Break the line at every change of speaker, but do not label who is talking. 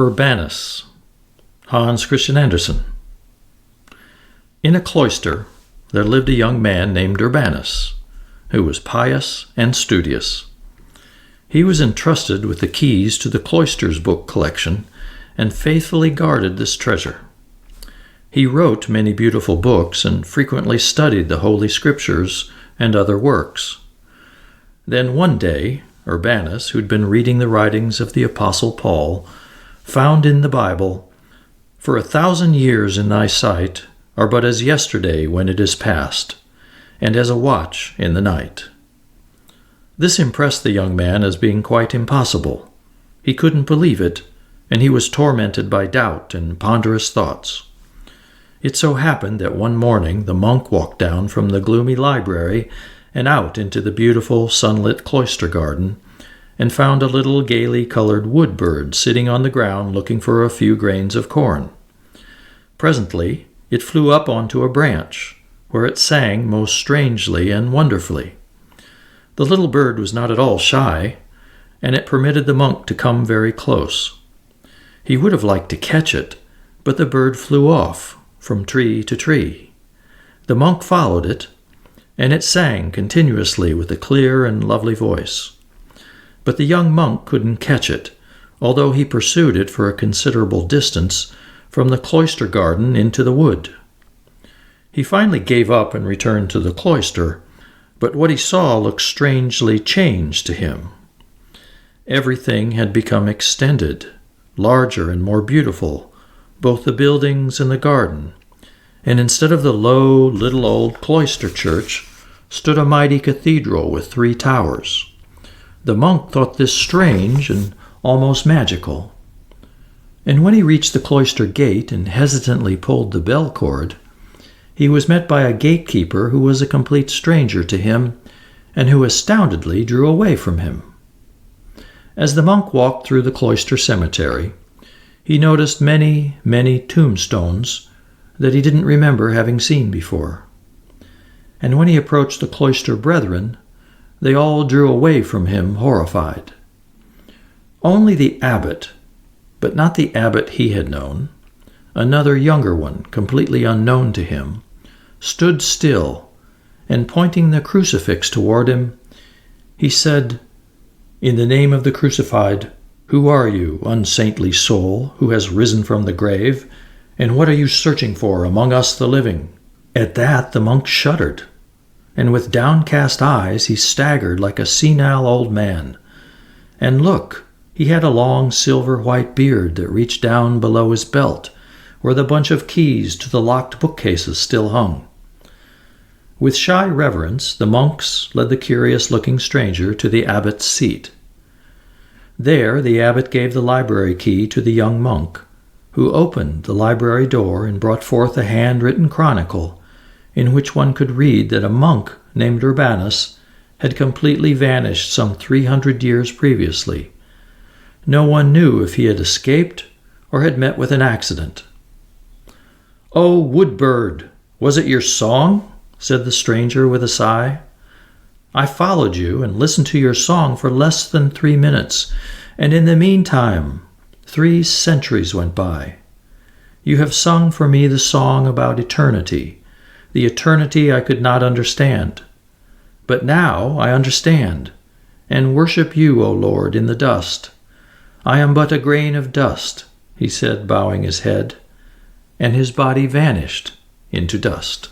Urbanus, Hans Christian Andersen. In a cloister there lived a young man named Urbanus, who was pious and studious. He was entrusted with the keys to the cloister's book collection and faithfully guarded this treasure. He wrote many beautiful books and frequently studied the Holy Scriptures and other works. Then one day, Urbanus, who'd been reading the writings of the Apostle Paul, found in the Bible, "For 1,000 years in thy sight are but as yesterday when it is past, and as a watch in the night." This impressed the young man as being quite impossible. He couldn't believe it, and he was tormented by doubt and ponderous thoughts. It so happened that one morning the monk walked down from the gloomy library and out into the beautiful sunlit cloister garden, and found a little gaily colored wood bird sitting on the ground looking for a few grains of corn. Presently it flew up onto a branch, where it sang most strangely and wonderfully. The little bird was not at all shy, and it permitted the monk to come very close. He would have liked to catch it, but the bird flew off from tree to tree. The monk followed it, and it sang continuously with a clear and lovely voice. But the young monk couldn't catch it, although he pursued it for a considerable distance from the cloister garden into the wood. He finally gave up and returned to the cloister, but what he saw looked strangely changed to him. Everything had become extended, larger and more beautiful, both the buildings and the garden, and instead of the low, little old cloister church, stood a mighty cathedral with 3 towers. The monk thought this strange and almost magical. And when he reached the cloister gate and hesitantly pulled the bell cord, he was met by a gatekeeper who was a complete stranger to him and who astoundedly drew away from him. As the monk walked through the cloister cemetery, he noticed many, many tombstones that he didn't remember having seen before. And when he approached the cloister brethren, they all drew away from him horrified. Only the abbot, but not the abbot he had known, another younger one, completely unknown to him, stood still, and pointing the crucifix toward him, he said, "In the name of the crucified, who are you, unsaintly soul, who has risen from the grave, and what are you searching for among us the living?" At that the monk shuddered, and with downcast eyes he staggered like a senile old man. And look, he had a long silver-white beard that reached down below his belt, where the bunch of keys to the locked bookcases still hung. With shy reverence, the monks led the curious-looking stranger to the abbot's seat. There the abbot gave the library key to the young monk, who opened the library door and brought forth a handwritten chronicle in which one could read that a monk named Urbanus had completely vanished some 300 years previously. No one knew if he had escaped or had met with an accident. "Oh, woodbird, was it your song?" said the stranger with a sigh. "I followed you and listened to your song for less than 3 minutes, and in the meantime 3 centuries went by. You have sung for me the song about eternity, the eternity I could not understand. But now I understand, and worship you, O Lord, in the dust. I am but a grain of dust," he said, bowing his head, and his body vanished into dust.